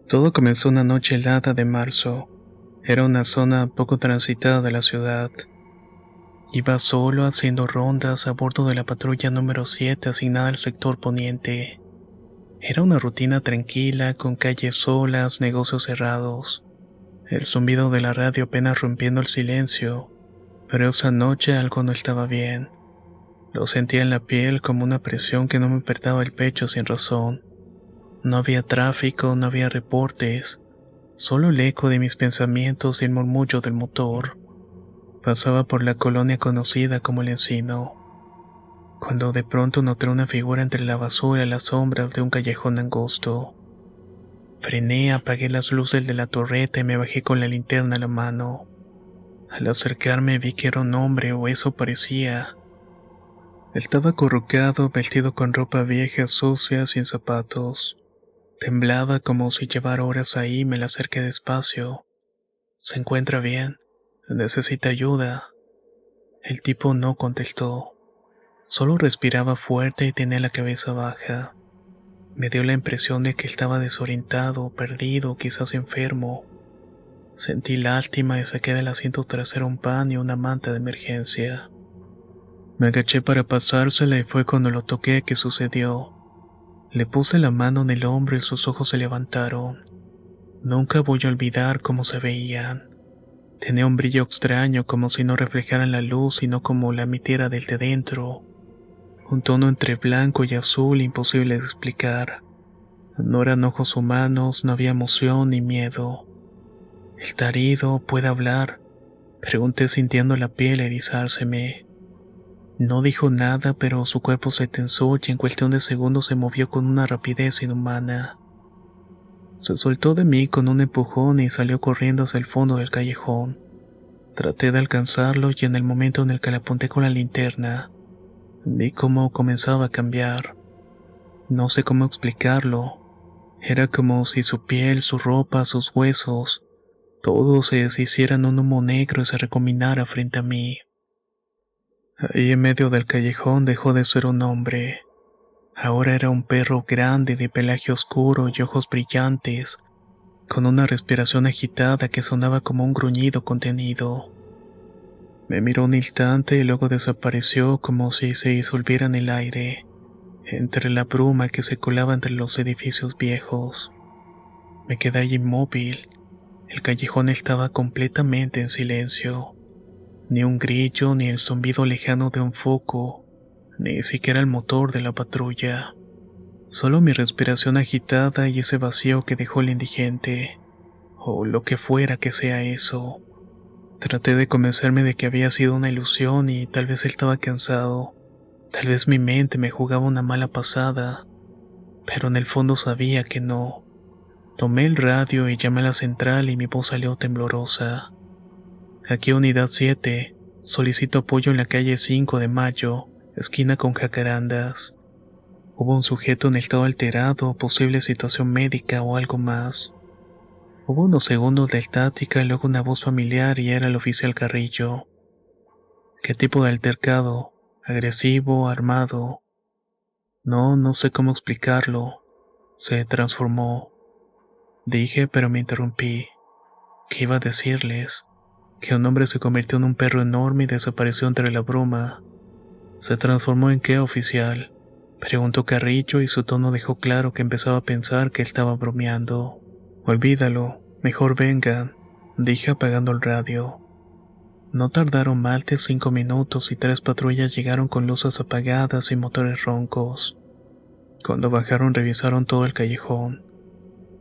Todo comenzó una noche helada de marzo. Era una zona poco transitada de la ciudad. Iba solo haciendo rondas a bordo de la patrulla número 7 asignada al sector poniente. Era una rutina tranquila, con calles solas, negocios cerrados. El zumbido de la radio apenas rompiendo el silencio. Pero esa noche algo no estaba bien. Lo sentía en la piel como una presión que no me apretaba el pecho sin razón. No había tráfico, no había reportes. Solo el eco de mis pensamientos y el murmullo del motor. Pasaba por la colonia conocida como El Encino, cuando de pronto noté una figura entre la basura y las sombras de un callejón angosto. Frené, apagué las luces de la torreta y me bajé con la linterna a la mano. Al acercarme vi que era un hombre, o eso parecía. Estaba acurrucado, vestido con ropa vieja, sucia, sin zapatos. Temblaba como si llevara horas ahí y me la acerqué despacio. ¿Se encuentra bien? ¿Necesita ayuda? El tipo no contestó. Solo respiraba fuerte y tenía la cabeza baja. Me dio la impresión de que estaba desorientado, perdido, quizás enfermo. Sentí lástima y saqué del asiento trasero un pan y una manta de emergencia. Me agaché para pasársela y fue cuando lo toqué que sucedió. Le puse la mano en el hombro y sus ojos se levantaron. Nunca voy a olvidar cómo se veían. Tenía un brillo extraño, como si no reflejaran la luz, sino como la emitiera desde dentro. Un tono entre blanco y azul imposible de explicar. No eran ojos humanos, no había emoción ni miedo. ¿Está herido? ¿Puede hablar? Pregunté sintiendo la piel erizárseme. No dijo nada, pero su cuerpo se tensó y en cuestión de segundos se movió con una rapidez inhumana. Se soltó de mí con un empujón y salió corriendo hacia el fondo del callejón. Traté de alcanzarlo y en el momento en el que le apunté con la linterna, vi cómo comenzaba a cambiar. No sé cómo explicarlo. Era como si su piel, su ropa, sus huesos, todo se deshiciera en un humo negro y se recombinara frente a mí. Ahí en medio del callejón dejó de ser un hombre. Ahora era un perro grande de pelaje oscuro y ojos brillantes, con una respiración agitada que sonaba como un gruñido contenido. Me miró un instante y luego desapareció como si se disolviera en el aire, entre la bruma que se colaba entre los edificios viejos. Me quedé ahí inmóvil. El callejón estaba completamente en silencio. Ni un grillo, ni el zumbido lejano de un foco, ni siquiera el motor de la patrulla. Solo mi respiración agitada y ese vacío que dejó el indigente, o lo que fuera que sea eso. Traté de convencerme de que había sido una ilusión y tal vez estaba cansado. Tal vez mi mente me jugaba una mala pasada, pero en el fondo sabía que no. Tomé el radio y llamé a la central y mi voz salió temblorosa. Aquí Unidad 7, solicito apoyo en la calle 5 de Mayo, esquina con Jacarandas. Hubo un sujeto en estado alterado, posible situación médica o algo más. Hubo unos segundos de estática y luego una voz familiar y era el oficial Carrillo. ¿Qué tipo de altercado? ¿Agresivo? ¿Armado? No sé cómo explicarlo. Se transformó. Dije, pero me interrumpí. ¿Qué iba a decirles? Que un hombre se convirtió en un perro enorme y desapareció entre la bruma. ¿Se transformó en qué, oficial? Preguntó Carrillo y su tono dejó claro que empezaba a pensar que estaba bromeando. Olvídalo, mejor vengan, dije apagando el radio. No tardaron más de 5 minutos y 3 patrullas llegaron con luces apagadas y motores roncos. Cuando bajaron revisaron todo el callejón.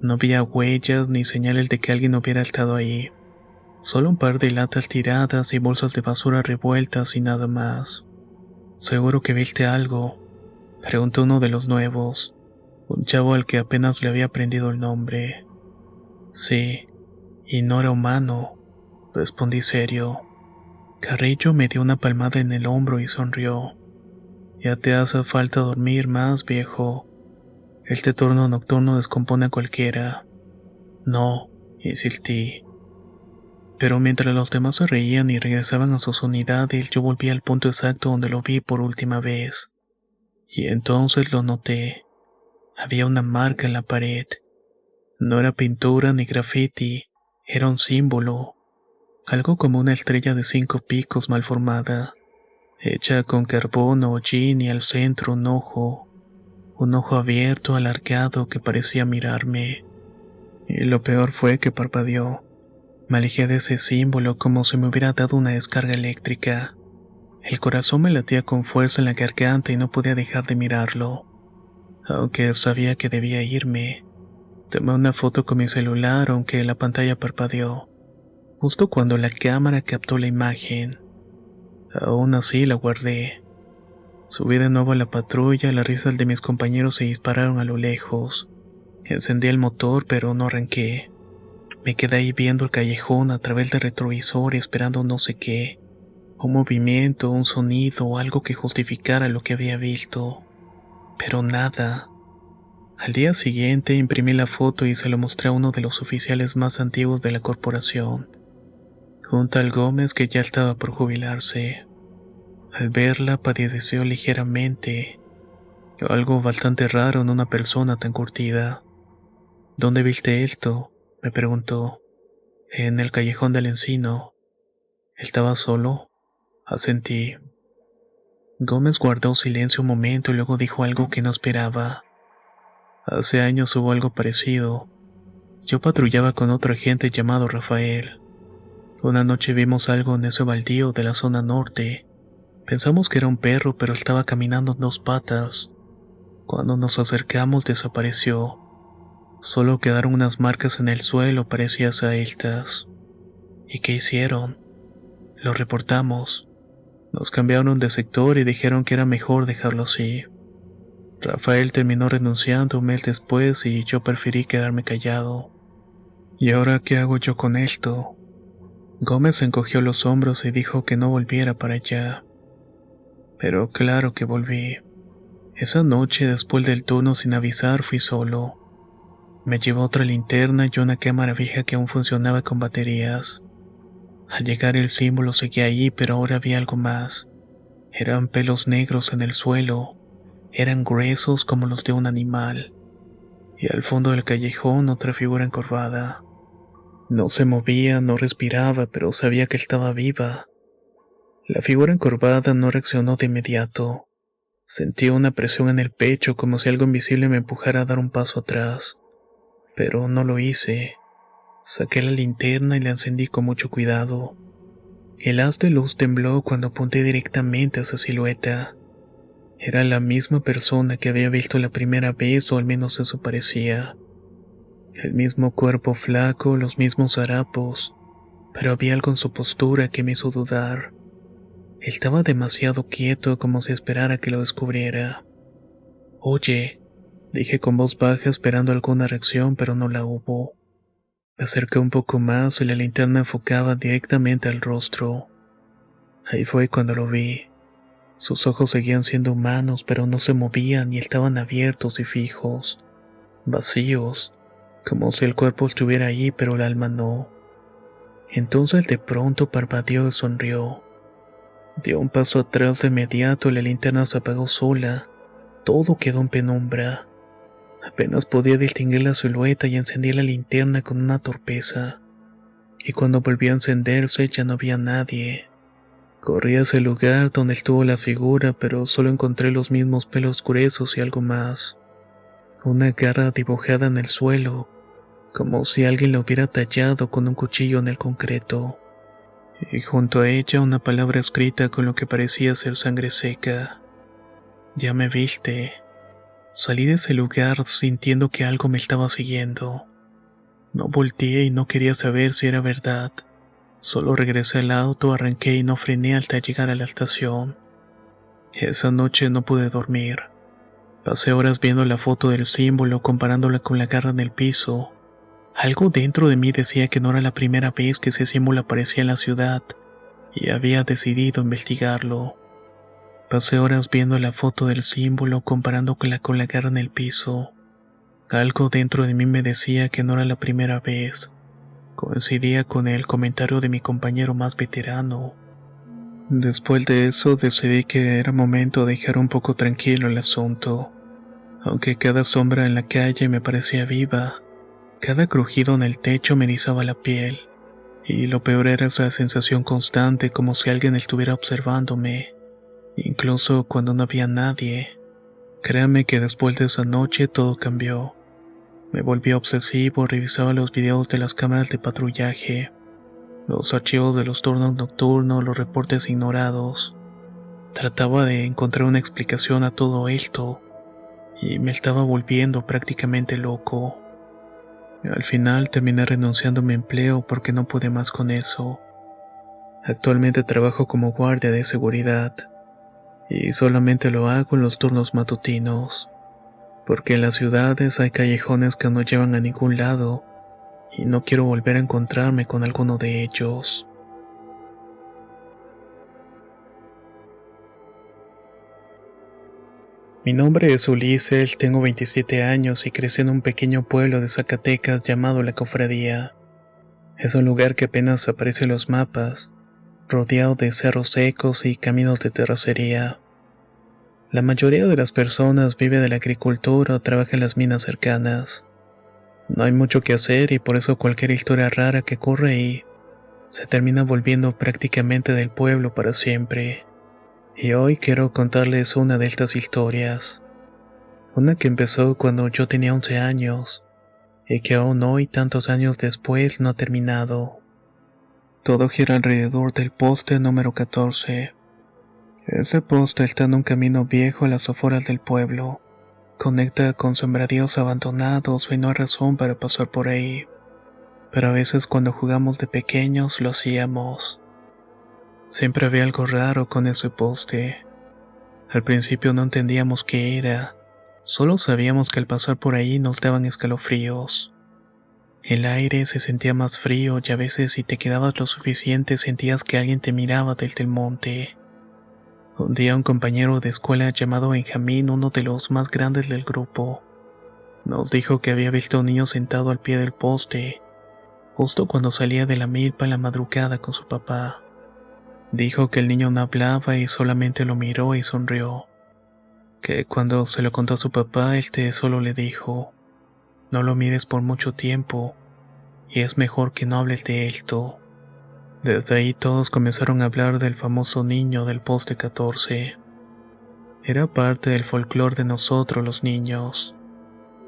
No había huellas ni señales de que alguien hubiera estado ahí. Solo un par de latas tiradas y bolsas de basura revueltas y nada más. ¿Seguro que viste algo?, preguntó uno de los nuevos, un chavo al que apenas le había aprendido el nombre. Sí, y no era humano, respondí serio. Carrillo me dio una palmada en el hombro y sonrió. Ya te hace falta dormir más, viejo. Este turno nocturno descompone a cualquiera. No, insistí. Pero mientras los demás se reían y regresaban a sus unidades, yo volví al punto exacto donde lo vi por última vez. Y entonces lo noté. Había una marca en la pared. No era pintura ni graffiti, era un símbolo, algo como una estrella de 5 picos mal formada, hecha con carbón o hollín y al centro un ojo abierto, alargado que parecía mirarme. Y lo peor fue que parpadeó. Me alejé de ese símbolo como si me hubiera dado una descarga eléctrica. El corazón me latía con fuerza en la garganta y no podía dejar de mirarlo, aunque sabía que debía irme. Tomé una foto con mi celular aunque la pantalla parpadeó, justo cuando la cámara captó la imagen. Aún así la guardé. Subí de nuevo a la patrulla, las risas de mis compañeros se dispararon a lo lejos. Encendí el motor pero no arranqué. Me quedé ahí viendo el callejón a través del retrovisor esperando no sé qué. Un movimiento, un sonido o algo que justificara lo que había visto. Pero nada. Al día siguiente imprimí la foto y se lo mostré a uno de los oficiales más antiguos de la corporación, un tal Gómez que ya estaba por jubilarse. Al verla padeció ligeramente, algo bastante raro en una persona tan curtida. ¿Dónde viste esto?, me preguntó. En el callejón del encino. ¿Estaba solo? Asentí. Gómez guardó silencio un momento y luego dijo algo que no esperaba. Hace años hubo algo parecido. Yo patrullaba con otro agente llamado Rafael. Una noche vimos algo en ese baldío de la zona norte. Pensamos que era un perro, pero estaba caminando en 2 patas. Cuando nos acercamos desapareció. Solo quedaron unas marcas en el suelo parecían saetas. ¿Y qué hicieron? Lo reportamos. Nos cambiaron de sector y dijeron que era mejor dejarlo así. Rafael terminó renunciando un mes después y yo preferí quedarme callado. ¿Y ahora qué hago yo con esto? Gómez encogió los hombros y dijo que no volviera para allá. Pero claro que volví. Esa noche, después del turno sin avisar, fui solo. Me llevó otra linterna y una cámara vieja que aún funcionaba con baterías. Al llegar el símbolo seguía ahí, pero ahora había algo más. Eran pelos negros en el suelo. Eran gruesos como los de un animal. Y al fondo del callejón otra figura encorvada. No se movía, no respiraba, pero sabía que estaba viva. La figura encorvada no reaccionó de inmediato. Sentí una presión en el pecho como si algo invisible me empujara a dar un paso atrás. Pero no lo hice. Saqué la linterna y la encendí con mucho cuidado. El haz de luz tembló cuando apunté directamente a esa silueta. Era la misma persona que había visto la primera vez, o al menos eso parecía. El mismo cuerpo flaco, los mismos harapos, pero había algo en su postura que me hizo dudar. Estaba demasiado quieto como si esperara que lo descubriera. «Oye», dije con voz baja esperando alguna reacción, pero no la hubo. Me acerqué un poco más y la linterna enfocaba directamente al rostro. Ahí fue cuando lo vi. Sus ojos seguían siendo humanos, pero no se movían y estaban abiertos y fijos, vacíos, como si el cuerpo estuviera ahí pero el alma no. Entonces de pronto parpadeó y sonrió. Dio un paso atrás de inmediato y la linterna se apagó sola. Todo quedó en penumbra. Apenas podía distinguir la silueta y encendí la linterna con una torpeza. Y cuando volvió a encenderse ya no había nadie. Corrí hacia el lugar donde estuvo la figura, pero solo encontré los mismos pelos gruesos y algo más. Una garra dibujada en el suelo, como si alguien la hubiera tallado con un cuchillo en el concreto. Y junto a ella una palabra escrita con lo que parecía ser sangre seca. «Ya me viste». Salí de ese lugar sintiendo que algo me estaba siguiendo. No volteé y no quería saber si era verdad. Solo regresé al auto, arranqué y no frené hasta llegar a la estación. Esa noche no pude dormir. Pasé horas viendo la foto del símbolo, comparándola con la garra en el piso. Algo dentro de mí decía que no era la primera vez que ese símbolo aparecía en la ciudad, y había decidido investigarlo. Pasé horas viendo la foto del símbolo, comparándola con la garra en el piso. Algo dentro de mí me decía que no era la primera vez. Coincidía con el comentario de mi compañero más veterano. Después de eso decidí que era momento de dejar un poco tranquilo el asunto. Aunque cada sombra en la calle me parecía viva, Cada crujido en el techo me erizaba la piel, y lo peor era esa sensación constante como si alguien estuviera observándome, incluso cuando no había nadie. Créame que después de esa noche todo cambió. Me volví obsesivo, revisaba los videos de las cámaras de patrullaje, los archivos de los turnos nocturnos, los reportes ignorados. Trataba de encontrar una explicación a todo esto, y me estaba volviendo prácticamente loco. Al final terminé renunciando a mi empleo porque no pude más con eso. Actualmente trabajo como guardia de seguridad, y solamente lo hago en los turnos matutinos, porque en las ciudades hay callejones que no llevan a ningún lado, y no quiero volver a encontrarme con alguno de ellos. Mi nombre es Ulises, tengo 27 años y crecí en un pequeño pueblo de Zacatecas llamado La Cofradía. Es un lugar que apenas aparece en los mapas, rodeado de cerros secos y caminos de terracería. La mayoría de las personas vive de la agricultura o trabaja en las minas cercanas. No hay mucho que hacer y por eso cualquier historia rara que corre ahí se termina volviendo prácticamente del pueblo para siempre. Y hoy quiero contarles una de estas historias. Una que empezó cuando yo tenía 11 años y que aún hoy, tantos años después, no ha terminado. Todo gira alrededor del poste número 14. Ese poste está en un camino viejo a las afueras del pueblo. Conecta con sembradíos abandonados y no hay razón para pasar por ahí. Pero a veces cuando jugamos de pequeños lo hacíamos. Siempre había algo raro con ese poste. Al principio no entendíamos qué era. Solo sabíamos que al pasar por ahí nos daban escalofríos. El aire se sentía más frío y a veces si te quedabas lo suficiente sentías que alguien te miraba desde el monte. Un día un compañero de escuela llamado Benjamín, uno de los más grandes del grupo, nos dijo que había visto a un niño sentado al pie del poste, justo cuando salía de la milpa en la madrugada con su papá. Dijo que el niño no hablaba y solamente lo miró y sonrió. Que cuando se lo contó a su papá, solo le dijo: "No lo mires por mucho tiempo, y es mejor que no hables de esto". Desde ahí todos comenzaron a hablar del famoso niño del poste 14. Era parte del folclore de nosotros los niños.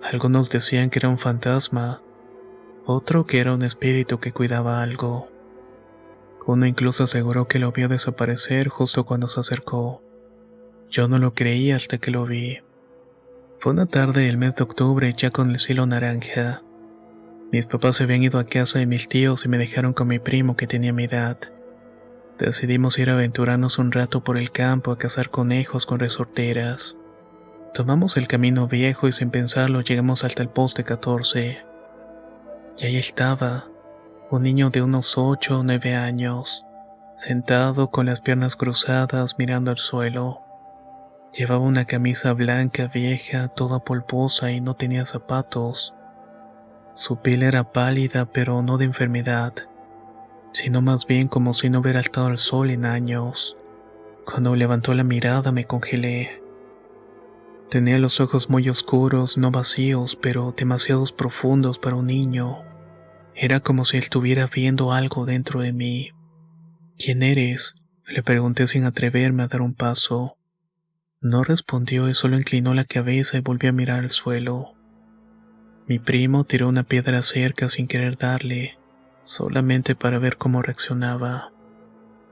Algunos decían que era un fantasma, otro que era un espíritu que cuidaba algo. Uno incluso aseguró que lo vio desaparecer justo cuando se acercó. Yo no lo creí hasta que lo vi. Fue una tarde del mes de octubre ya con el cielo naranja. Mis papás se habían ido a casa de mis tíos y me dejaron con mi primo que tenía mi edad. Decidimos ir a aventurarnos un rato por el campo a cazar conejos con resorteras. Tomamos el camino viejo y sin pensarlo llegamos hasta el poste 14. Y ahí estaba, un niño de unos 8 o 9 años, sentado con las piernas cruzadas mirando al suelo. Llevaba una camisa blanca vieja, toda polvosa y no tenía zapatos. Su piel era pálida pero no de enfermedad, sino más bien como si no hubiera estado al sol en años. Cuando levantó la mirada me congelé. Tenía los ojos muy oscuros, no vacíos, pero demasiados profundos para un niño. Era como si estuviera viendo algo dentro de mí. ¿Quién eres?, le pregunté sin atreverme a dar un paso. No respondió y solo inclinó la cabeza y volvió a mirar al suelo. Mi primo tiró una piedra cerca sin querer darle, solamente para ver cómo reaccionaba.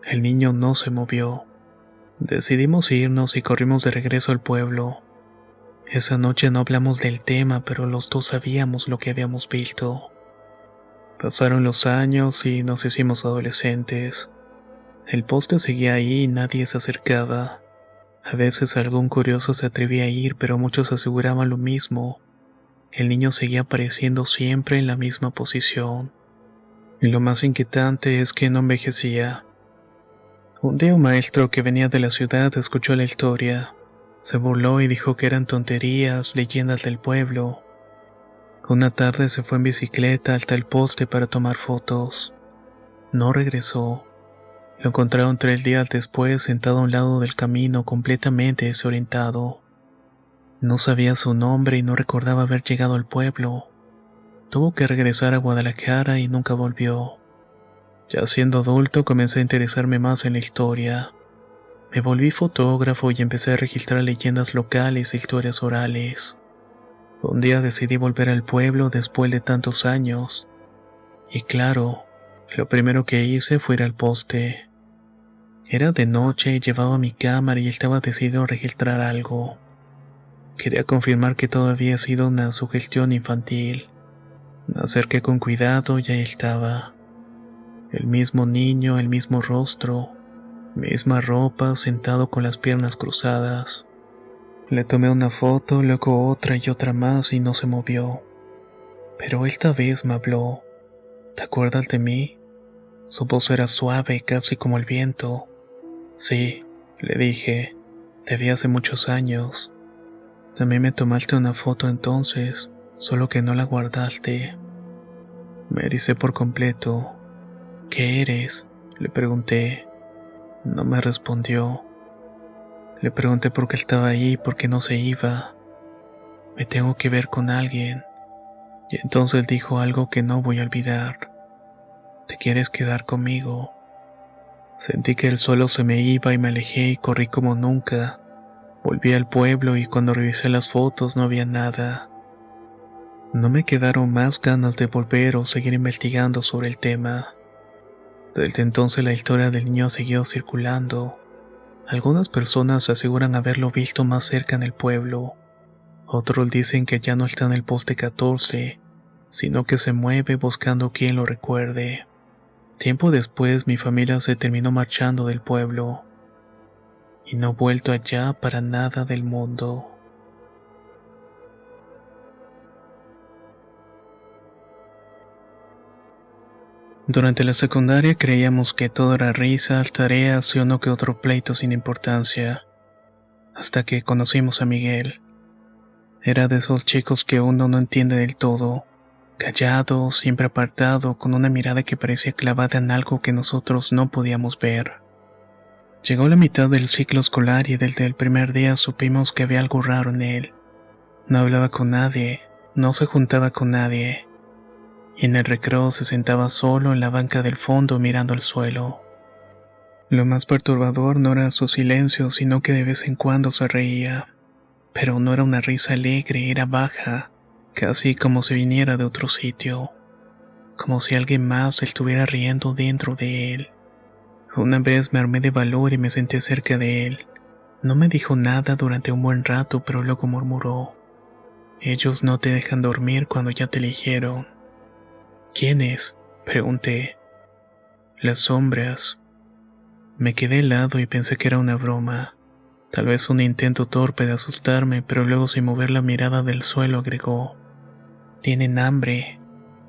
El niño no se movió. Decidimos irnos y corrimos de regreso al pueblo. Esa noche no hablamos del tema, pero los dos sabíamos lo que habíamos visto. Pasaron los años y nos hicimos adolescentes. El poste seguía ahí y nadie se acercaba. A veces algún curioso se atrevía a ir, pero muchos aseguraban lo mismo. El niño seguía apareciendo siempre en la misma posición. Y lo más inquietante es que no envejecía. Un día un maestro que venía de la ciudad escuchó la historia. Se burló y dijo que eran tonterías, leyendas del pueblo. Una tarde se fue en bicicleta hasta el poste para tomar fotos. No regresó. Lo encontraron 3 días después sentado a un lado del camino completamente desorientado. No sabía su nombre y no recordaba haber llegado al pueblo. Tuvo que regresar a Guadalajara y nunca volvió. Ya siendo adulto comencé a interesarme más en la historia. Me volví fotógrafo y empecé a registrar leyendas locales e historias orales. Un día decidí volver al pueblo después de tantos años. Y claro, lo primero que hice fue ir al poste. Era de noche, llevaba mi cámara y estaba decidido a registrar algo. Quería confirmar que todo había sido una sugestión infantil. Me acerqué con cuidado y ahí estaba. El mismo niño, el mismo rostro, misma ropa, sentado con las piernas cruzadas. Le tomé una foto, luego otra y otra más y no se movió. Pero esta vez me habló. ¿Te acuerdas de mí? Su voz era suave, casi como el viento. Sí, le dije, te vi hace muchos años. También me tomaste una foto entonces, solo que no la guardaste. Me ericé por completo. ¿Qué eres?, le pregunté. No me respondió. Le pregunté por qué estaba ahí y por qué no se iba. Me tengo que ver con alguien. Y entonces dijo algo que no voy a olvidar. ¿Te quieres quedar conmigo? Sentí que el suelo se me iba y me alejé y corrí como nunca. Volví al pueblo y cuando revisé las fotos no había nada. No me quedaron más ganas de volver o seguir investigando sobre el tema. Desde entonces la historia del niño ha seguido circulando. Algunas personas aseguran haberlo visto más cerca en el pueblo. Otros dicen que ya no está en el poste 14, sino que se mueve buscando quien lo recuerde. Tiempo después mi familia se terminó marchando del pueblo. Y no he vuelto allá para nada del mundo. Durante la secundaria creíamos que todo era risas, tareas y uno que otro pleito sin importancia. Hasta que conocimos a Miguel. Era de esos chicos que uno no entiende del todo. Callado, siempre apartado, con una mirada que parecía clavada en algo que nosotros no podíamos ver. Llegó la mitad del ciclo escolar y desde el primer día supimos que había algo raro en él. No hablaba con nadie, no se juntaba con nadie. Y en el recreo se sentaba solo en la banca del fondo mirando al suelo. Lo más perturbador no era su silencio, sino que de vez en cuando se reía. Pero no era una risa alegre, era baja, casi como si viniera de otro sitio. Como si alguien más estuviera riendo dentro de él. Una vez me armé de valor y me senté cerca de él. No me dijo nada durante un buen rato, pero luego murmuró: ellos no te dejan dormir cuando ya te eligieron. ¿Quién es?, pregunté. Las sombras. Me quedé helado y pensé que era una broma. Tal vez un intento torpe de asustarme, pero luego sin mover la mirada del suelo agregó: tienen hambre,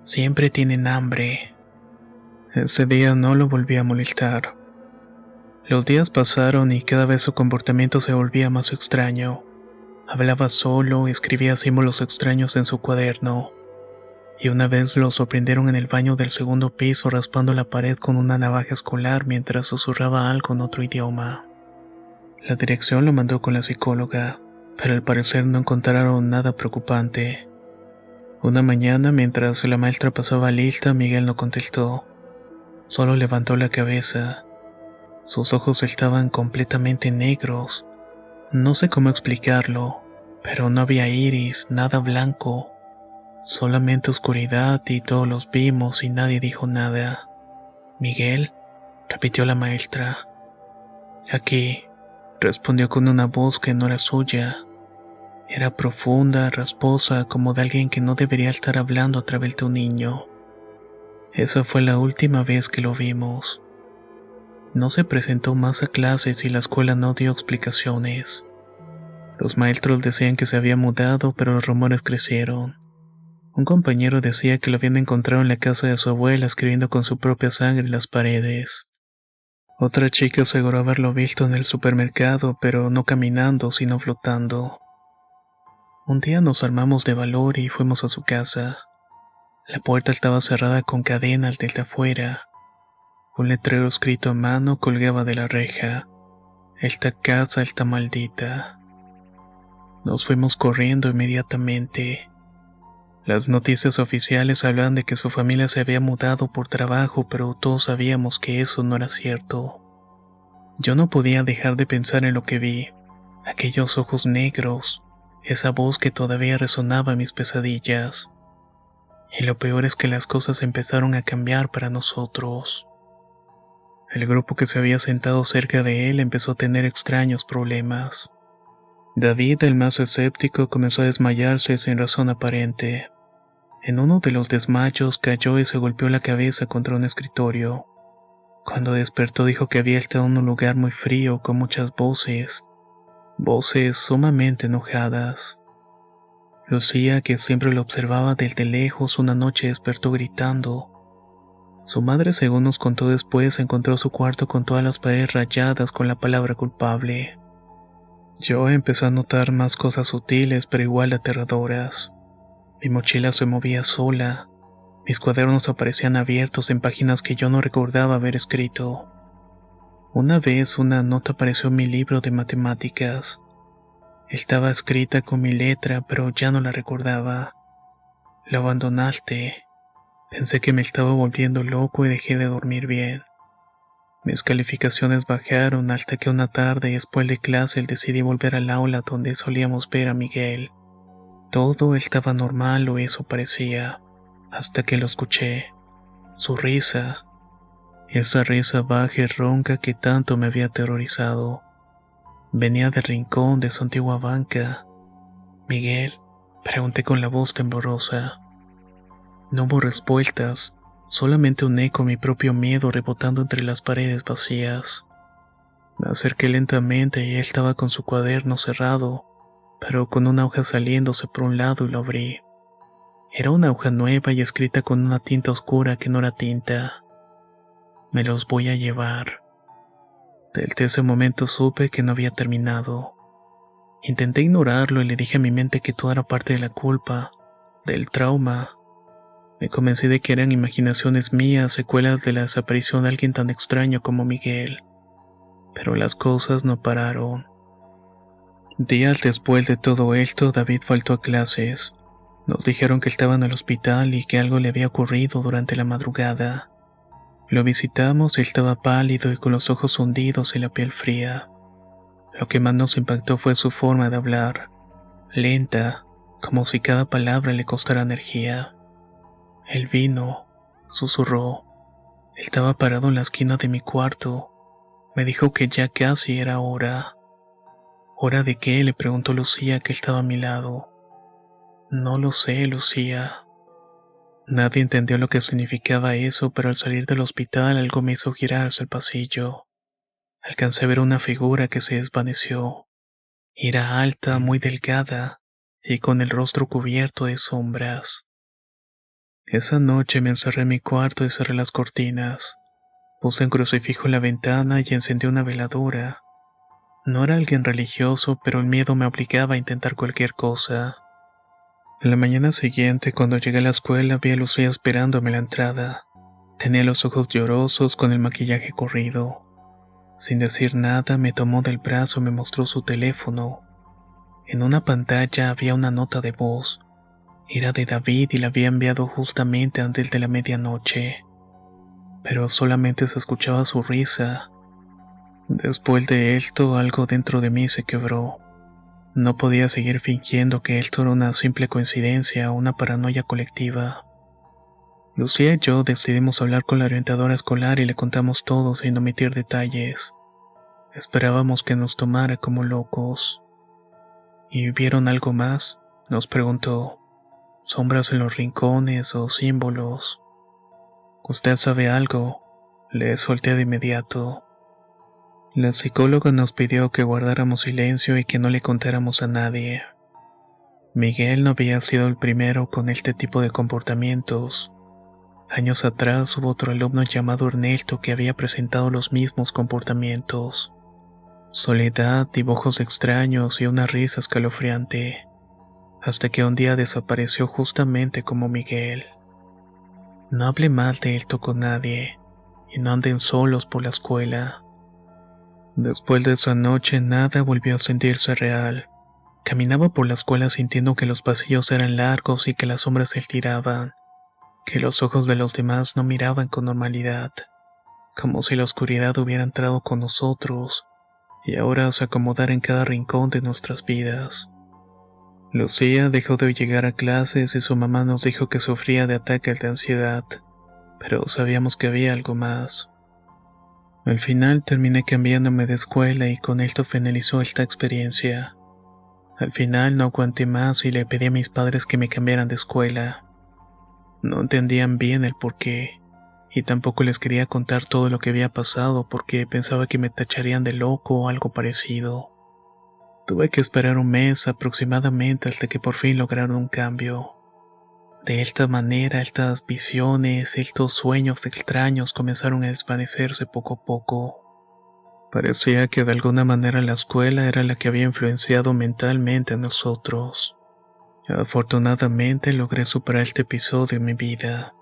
siempre tienen hambre. Ese día no lo volví a molestar. Los días pasaron y cada vez su comportamiento se volvía más extraño. Hablaba solo, escribía símbolos extraños en su cuaderno. Y una vez lo sorprendieron en el baño del segundo piso raspando la pared con una navaja escolar mientras susurraba algo en otro idioma. La dirección lo mandó con la psicóloga, pero al parecer no encontraron nada preocupante. Una mañana, mientras la maestra pasaba lista, Miguel no contestó. Solo levantó la cabeza. Sus ojos estaban completamente negros. No sé cómo explicarlo, pero no había iris, nada blanco. Solamente oscuridad y todos los vimos y nadie dijo nada. «Miguel», repitió la maestra. «Aquí», respondió con una voz que no era suya. Era profunda, rasposa, como de alguien que no debería estar hablando a través de un niño. Esa fue la última vez que lo vimos. No se presentó más a clases y la escuela no dio explicaciones. Los maestros decían que se había mudado, pero los rumores crecieron. Un compañero decía que lo habían encontrado en la casa de su abuela escribiendo con su propia sangre en las paredes. Otra chica aseguró haberlo visto en el supermercado, pero no caminando, sino flotando. Un día nos armamos de valor y fuimos a su casa. La puerta estaba cerrada con cadenas desde afuera. Un letrero escrito a mano colgaba de la reja: «Esta casa está maldita». Nos fuimos corriendo inmediatamente. Las noticias oficiales hablaban de que su familia se había mudado por trabajo, pero todos sabíamos que eso no era cierto. Yo no podía dejar de pensar en lo que vi, aquellos ojos negros, esa voz que todavía resonaba en mis pesadillas. Y lo peor es que las cosas empezaron a cambiar para nosotros. El grupo que se había sentado cerca de él empezó a tener extraños problemas. David, el más escéptico, comenzó a desmayarse sin razón aparente. En uno de los desmayos cayó y se golpeó la cabeza contra un escritorio. Cuando despertó dijo que había estado en un lugar muy frío con muchas voces sumamente enojadas. Lucía, que siempre lo observaba desde lejos, una noche despertó gritando. Su madre, según nos contó después, encontró su cuarto con todas las paredes rayadas con la palabra culpable. Yo empecé a notar más cosas sutiles pero igual aterradoras. Mi mochila se movía sola. Mis cuadernos aparecían abiertos en páginas que yo no recordaba haber escrito. Una vez una nota apareció en mi libro de matemáticas. Estaba escrita con mi letra, pero ya no la recordaba. La abandonaste. Pensé que me estaba volviendo loco y dejé de dormir bien. Mis calificaciones bajaron hasta que una tarde después de clase decidí volver al aula donde solíamos ver a Miguel. Todo estaba normal, o eso parecía, hasta que lo escuché. Su risa. Esa risa baja y ronca que tanto me había aterrorizado. Venía del rincón de su antigua banca. «Miguel», pregunté con la voz temblorosa. No hubo respuestas, solamente un eco de mi propio miedo rebotando entre las paredes vacías. Me acerqué lentamente y él estaba con su cuaderno cerrado, pero con una hoja saliéndose por un lado, y lo abrí. Era una hoja nueva y escrita con una tinta oscura que no era tinta. «Me los voy a llevar». Desde ese momento supe que no había terminado. Intenté ignorarlo y le dije a mi mente que todo era parte de la culpa, del trauma. Me convencí de que eran imaginaciones mías, secuelas de la desaparición de alguien tan extraño como Miguel. Pero las cosas no pararon. Días después de todo esto, David faltó a clases. Nos dijeron que estaba en el hospital y que algo le había ocurrido durante la madrugada. Lo visitamos y estaba pálido y con los ojos hundidos y la piel fría. Lo que más nos impactó fue su forma de hablar, lenta, como si cada palabra le costara energía. «Él vino», susurró. Estaba parado en la esquina de mi cuarto. Me dijo que ya casi era hora. «¿Hora de qué?», le preguntó Lucía, que estaba a mi lado. «No lo sé, Lucía». Nadie entendió lo que significaba eso, pero al salir del hospital algo me hizo girar hacia el pasillo. Alcancé a ver una figura que se desvaneció. Era alta, muy delgada, y con el rostro cubierto de sombras. Esa noche me encerré en mi cuarto y cerré las cortinas. Puse un crucifijo en la ventana y encendí una veladora. No era alguien religioso, pero el miedo me obligaba a intentar cualquier cosa. En la mañana siguiente, cuando llegué a la escuela, vi a Lucía esperándome en la entrada. Tenía los ojos llorosos con el maquillaje corrido. Sin decir nada, me tomó del brazo y me mostró su teléfono. En una pantalla había una nota de voz. Era de David y la había enviado justamente antes de la medianoche. Pero solamente se escuchaba su risa. Después de esto, algo dentro de mí se quebró. No podía seguir fingiendo que esto era una simple coincidencia o una paranoia colectiva. Lucía y yo decidimos hablar con la orientadora escolar y le contamos todo sin omitir detalles. Esperábamos que nos tomara como locos. ¿Y vieron algo más?, nos preguntó. ¿Sombras en los rincones o símbolos? ¿Usted sabe algo?, le solté de inmediato. La psicóloga nos pidió que guardáramos silencio y que no le contáramos a nadie. Miguel no había sido el primero con este tipo de comportamientos. Años atrás hubo otro alumno llamado Ernesto que había presentado los mismos comportamientos. Soledad, dibujos extraños y una risa escalofriante. Hasta que un día desapareció justamente como Miguel. No hable mal de esto con nadie, y no anden solos por la escuela. Después de esa noche nada volvió a sentirse real. Caminaba por la escuela sintiendo que los pasillos eran largos y que las sombras se estiraban, que los ojos de los demás no miraban con normalidad, como si la oscuridad hubiera entrado con nosotros y ahora se acomodara en cada rincón de nuestras vidas. Lucía dejó de llegar a clases y su mamá nos dijo que sufría de ataques de ansiedad, pero sabíamos que había algo más. Al final terminé cambiándome de escuela y con esto finalizó esta experiencia. Al final no aguanté más y le pedí a mis padres que me cambiaran de escuela. No entendían bien el porqué, y tampoco les quería contar todo lo que había pasado porque pensaba que me tacharían de loco o algo parecido. Tuve que esperar un mes aproximadamente hasta que por fin lograron un cambio. De esta manera, estas visiones, estos sueños extraños comenzaron a desvanecerse poco a poco. Parecía que de alguna manera la escuela era la que había influenciado mentalmente a nosotros. Afortunadamente logré superar este episodio en mi vida.